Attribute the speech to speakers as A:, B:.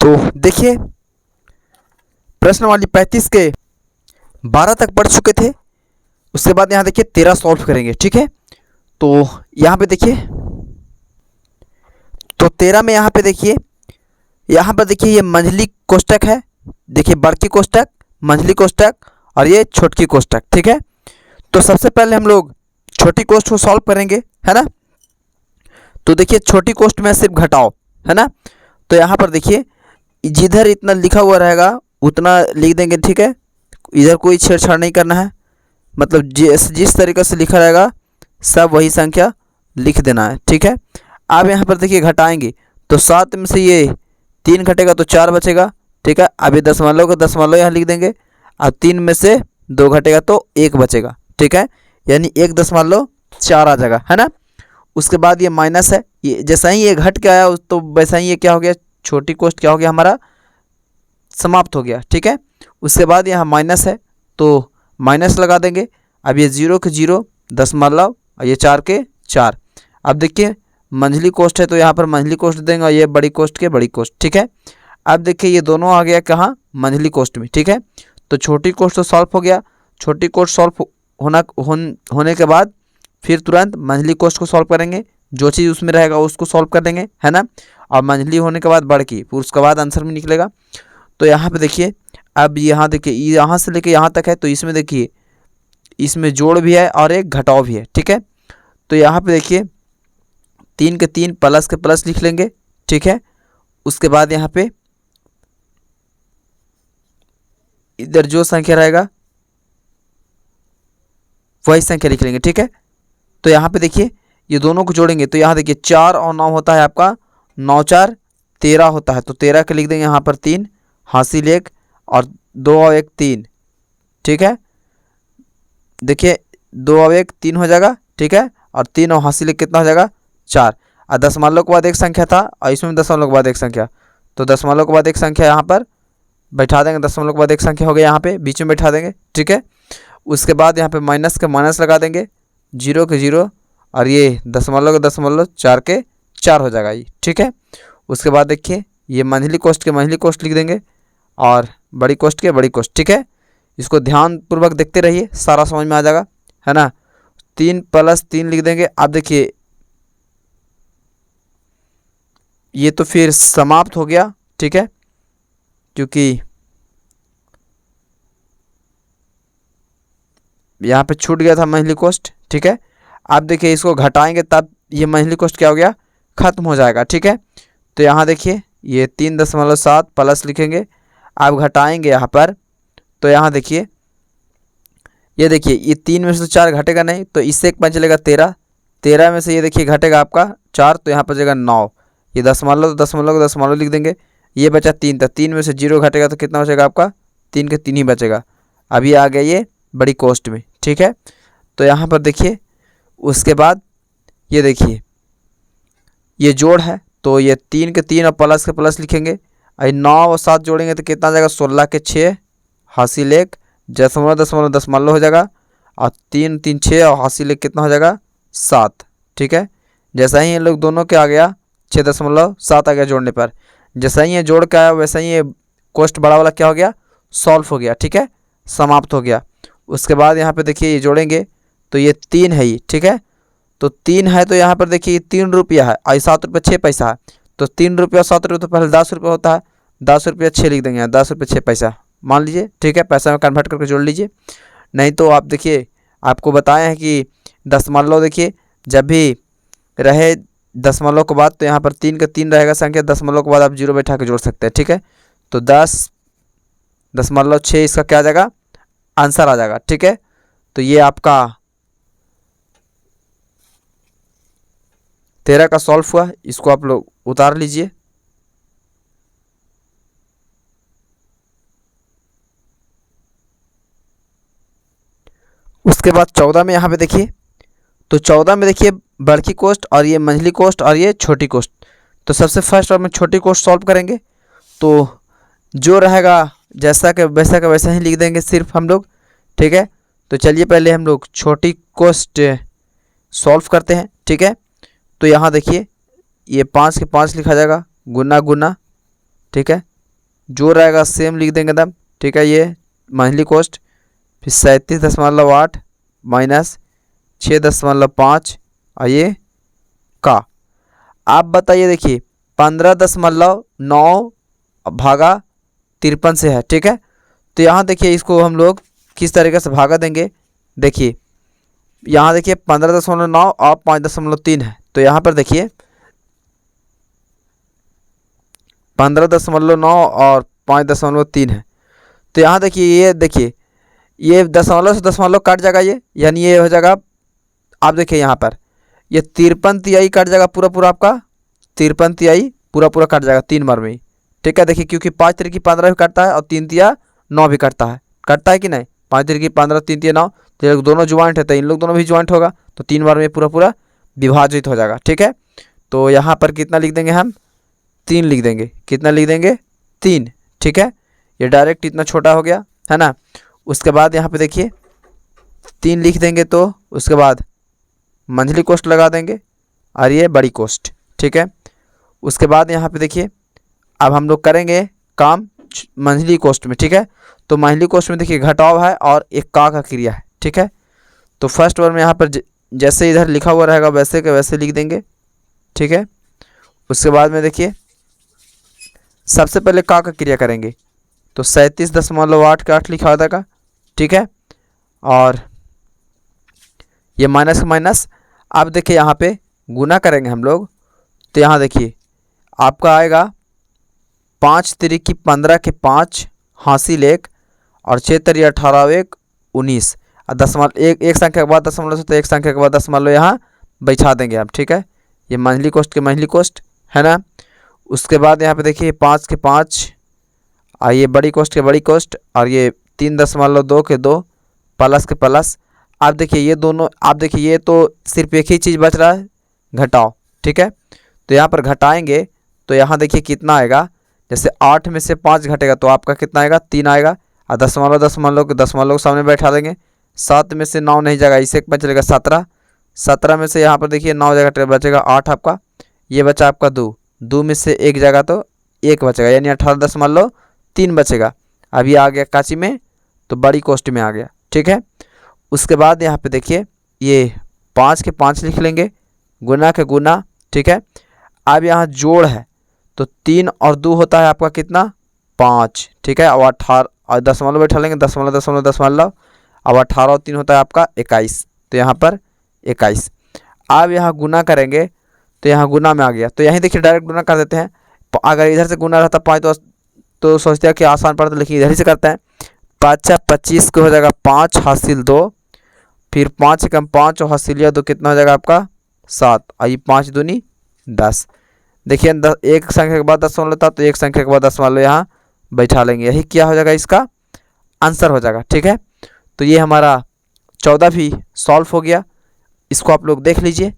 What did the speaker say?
A: तो देखिए प्रश्न वाली 35 के 12 तक पढ़ चुके थे। उसके बाद यहाँ देखिए 13 सॉल्व करेंगे, ठीक है। तो यहाँ पे देखिए, तो 13 में यहाँ पे देखिए, यहाँ पर देखिए ये मंझली कोष्टक है, देखिए बड़की कोष्टक, मंझली कोष्टक और ये छोटकी कोष्टक, ठीक है। तो सबसे पहले हम लोग छोटी कोष्ट को सॉल्व करेंगे, है ना। तो देखिए छोटी कोष्ट में सिर्फ घटाओ, है ना। तो यहाँ पर देखिए जिधर इतना लिखा हुआ रहेगा उतना लिख देंगे, ठीक है। इधर कोई छेड़छाड़ नहीं करना है, मतलब जिस तरीके से लिखा रहेगा सब वही संख्या लिख देना है, ठीक है। अब यहाँ पर देखिए घटाएंगे तो 7 में से ये 3 घटेगा तो 4 बचेगा, ठीक है। अब ये दशमलव का दशमलव यहाँ लिख देंगे। अब 3 में से 2 घटेगा तो 1 बचेगा, ठीक है, यानी 1.4 आ जाएगा, है ना। उसके बाद ये माइनस है, ये जैसा ही ये घट के आया तो वैसा ही ये क्या हो गया, छोटी कोष्ट क्या हो गया हमारा, समाप्त हो गया, ठीक है। उसके बाद यहाँ माइनस है तो माइनस लगा देंगे। अब ये 0 के 0 दशमलव और ये 4 के 4। अब देखिए मंझली कोष्ट है तो यहाँ पर मंझली कोष्ट देंगे और ये बड़ी कोष्ट के बड़ी कोष्ट, ठीक है। अब देखिए ये दोनों आ गया कहाँ, मंझली कोष्ट में, ठीक है। तो छोटी कोष्ट तो सॉल्व हो गया। छोटी कोष्ट सॉल्व होने के बाद फिर तुरंत मंझली कोष्ट को सॉल्व करेंगे, जो चीज़ उसमें रहेगा उसको सॉल्व कर देंगे, है ना। और मंझली होने के बाद बड़की, फिर उसके बाद आंसर में निकलेगा। तो यहाँ पे देखिए, अब यहाँ देखिए यहाँ से लेके यहाँ तक है तो इसमें देखिए इसमें जोड़ भी है और एक घटाव भी है, ठीक है। तो यहाँ पे देखिए 3 के 3 प्लस के प्लस लिख लेंगे, ठीक है। उसके बाद यहाँ पे इधर जो संख्या रहेगा वही संख्या लिख लेंगे, ठीक है। तो यहाँ पे देखिए ये दोनों को जोड़ेंगे तो यहाँ देखिए 4 और 9 होता है आपका 9 4 13 होता है। तो 13 के लिख देंगे यहाँ पर 3 हासिल 1 और 2 और 1 3, ठीक है। देखिए 2 और 1 3 हो जाएगा, ठीक है। और 3 और हासिल 1 कितना हो जाएगा 4। और दशमलव के बाद एक संख्या था और इसमें दशमलव के बाद एक संख्या, तो दशमलव के बाद एक संख्या यहाँ पर बैठा देंगे, दशमलव के बाद एक संख्या हो गया यहाँ पे बीच में बैठा देंगे, ठीक है। उसके बाद यहाँ पे माइनस के माइनस लगा देंगे, 0 के 0 और ये दशमलव के दशमलव 4 के 4 हो जाएगा ये, ठीक है। उसके बाद देखिए ये मंझली कोष्ट के मंझली कोष्ट लिख देंगे और बड़ी कोष्ट के बड़ी कोष्ट, ठीक है। इसको ध्यानपूर्वक देखते रहिए, सारा समझ में आ जाएगा, है ना। 3 प्लस 3 लिख देंगे। अब देखिए ये तो फिर समाप्त हो गया, ठीक है, क्योंकि यहाँ पे छूट गया था मंझली कोष्ट, ठीक है। अब देखिए इसको घटाएंगे तब ये मंझली कोष्ट क्या हो गया, खत्म हो जाएगा, ठीक है। तो यहाँ देखिए ये 3.7 प्लस लिखेंगे। अब घटाएंगे यहाँ पर तो यहाँ देखिए ये देखिए ये 3 में से 4 घटेगा नहीं तो इससे एक 5 चलेगा 13, 13 में से ये देखिए घटेगा आपका 4 तो यहाँ पर जाएगा 9। ये दशमलव तो दशमलव का दशमलव लिख देंगे। ये बचा 3, तो 3 में से 0 घटेगा तो कितना बचेगा आपका 3 के 3 ही बचेगा। अब ये आ गया ये बड़ी कोष्ट में, ठीक है। तो यहाँ पर देखिए उसके बाद ये देखिए ये जोड़ है तो ये 3 के 3 और प्लस के प्लस लिखेंगे। और 9 और 7 जोड़ेंगे तो कितना आ जाएगा 16 के 6 हासिल 1 दशमलव दशमलव दशमलव हो जाएगा और 3 3 6 और हासिल 1 कितना हो जाएगा 7, ठीक है। जैसा ही ये लोग दोनों के आ गया 6.7 आ गया जोड़ने पर, जैसा ही ये जोड़ के आया वैसा ही ये कोष्ट बड़ा वाला क्या हो गया सॉल्व हो गया, ठीक है, समाप्त हो गया। उसके बाद यहाँ पे देखिए ये जोड़ेंगे तो ये 3 है ये, ठीक है। तो 3 है तो यहाँ पर देखिए 3 रुपया है और 7 रुपये 6 पैसा है। तो 3 रुपया 7 रुपये तो पहले 10 रुपये होता है, 10 रुपया 6 लिख देंगे, 10 रुपये 6 पैसा मान लीजिए, ठीक है। पैसा में कन्वर्ट करके जोड़ लीजिए। नहीं तो आप देखिए आपको बताए हैं कि दशमलव देखिए जब भी रहे दशमलव के बाद तो यहाँ पर 3 का 3 रहेगा संख्या, दशमलव के बाद आप 0 बैठा के जोड़ सकते हैं, ठीक है। तो 10.6 इसका क्या आ जाएगा आंसर आ जाएगा, ठीक है। तो ये आपका 13 का सॉल्व हुआ, इसको आप लोग उतार लीजिए। उसके बाद 14 में यहाँ पे देखिए, तो 14 में देखिए बड़की कोष्ट और ये मंझली कोष्ट और ये छोटी कोष्ट। तो सबसे फर्स्ट और में छोटी कोष्ट सॉल्व करेंगे तो जो रहेगा जैसा कि वैसा ही लिख देंगे सिर्फ हम लोग, ठीक है। तो चलिए पहले हम लोग छोटी कोष्ट सॉल्व करते हैं, ठीक है। तो यहाँ देखिए ये 5 के 5 लिखा जाएगा गुना गुना, ठीक है। जो रहेगा सेम लिख देंगे एकदम, ठीक है। ये मंथली कॉस्ट, फिर 37.8 माइनस 6.5 और ये का। आप बताइए, देखिए 15.9 भागा 53 से है, ठीक है। तो यहाँ देखिए इसको हम लोग किस तरीके से भागा देंगे। देखिए यहाँ देखिए 15.9 और 5.3 है, तो यहाँ पर देखिए 15.9 और 5.3 है। तो यहाँ देखिए ये दशमलव से दशमलव कट जाएगा ये, यानी ये हो जाएगा, आप देखिए यहाँ पर ये 53 कट जाएगा पूरा पूरा, आपका 53 पूरा पूरा कट जाएगा 3 बार में ही, ठीक है। देखिए क्योंकि 5 3 की 15 भी कटता है और 3 तिया 9 भी कटता है कि नहीं। 5 3 की 15, 3 तिया 9, तो ये लोग दोनों ज्वाइंट है तो इन लोग दोनों भी ज्वाइंट होगा, तो 3 बार में पूरा पूरा विभाजित हो जाएगा, ठीक है। तो यहाँ पर कितना लिख देंगे हम, 3 लिख देंगे। कितना लिख देंगे, 3, ठीक है। ये डायरेक्ट इतना छोटा हो गया है ना। उसके बाद यहाँ पे देखिए 3 लिख देंगे, तो उसके बाद मंथली कॉस्ट लगा देंगे और ये बड़ी कॉस्ट, ठीक है। उसके बाद यहाँ पे देखिए अब हम लोग करेंगे काम मंथली कॉस्ट में, ठीक है। तो मंथली कॉस्ट में देखिए घटाव है और एक का क्रिया है, ठीक है। तो फर्स्ट बार में यहाँ पर जैसे इधर लिखा हुआ रहेगा वैसे के वैसे लिख देंगे, ठीक है। उसके बाद में देखिए सबसे पहले का क्रिया करेंगे, तो 37.8 लिखा होगा, ठीक है। और ये माइनस माइनस, अब देखिए यहाँ पे गुना करेंगे हम लोग, तो यहाँ देखिए आपका आएगा 5 3 की 15 के 5 हासिल 1 और 6 3 18 1 19 और दशमलव एक संख्या के बाद दशमलव से, तो एक संख्या के बाद दशमलव यहाँ बैठा देंगे आप, ठीक है। ये मंथली कॉस्ट के मंथली कॉस्ट है ना। उसके बाद यहाँ पे देखिए 5 के 5 और ये बड़ी कॉस्ट के बड़ी कॉस्ट और ये 3.2 के 2 प्लस के प्लस। आप देखिए ये दोनों, आप देखिए ये तो सिर्फ एक ही चीज़ बच रहा है, घटाओ, ठीक है। तो यहाँ पर घटाएंगे तो यहाँ देखिए कितना आएगा, जैसे 8 में से 5 घटेगा तो आपका कितना आएगा, 3 आएगा। और दशमलव दशमलव के सामने बैठा देंगे। 7 में से 9 नहीं जाएगा, इसे बचेगा 17। 17 में से यहाँ पर देखिए 9 जगह बचेगा 8 आपका, ये बचा आपका 2 में से 1 जगह तो 1 बचेगा, यानी 18.3 बचेगा। अभी आ गया काची में, तो बड़ी कॉस्ट में आ गया, ठीक है। उसके बाद यहाँ पे देखिए ये 5 के 5 लिख लेंगे, गुना के गुना, ठीक है। अब यहाँ जोड़ है तो 3 और 2 होता है आपका कितना, 5, ठीक है। और 18 और दशमलव बैठा लेंगे, दशमलव अब 18 और 3 होता है आपका 21, तो यहाँ पर 21। अब यहाँ गुना करेंगे तो यहाँ गुना में आ गया, तो यहीं देखिए डायरेक्ट गुना कर देते हैं। अगर इधर से गुना रहता 5 तो सोचते हैं कि आसान पड़ता, लेकिन इधर ही से करते हैं। 5 25 को हो जाएगा 5 हासिल 2, फिर 5 कम 5 और हासिल 2 कितना हो जाएगा आपका 7, और ये 5 दूनी 10। देखिए एक संख्या के बाद दशमलव था तो एक संख्या के बाद दशमलव यहाँ बैठा लेंगे, यही क्या हो जाएगा, इसका आंसर हो जाएगा, ठीक है। तो ये हमारा 14 भी सॉल्व हो गया, इसको आप लोग देख लीजिए।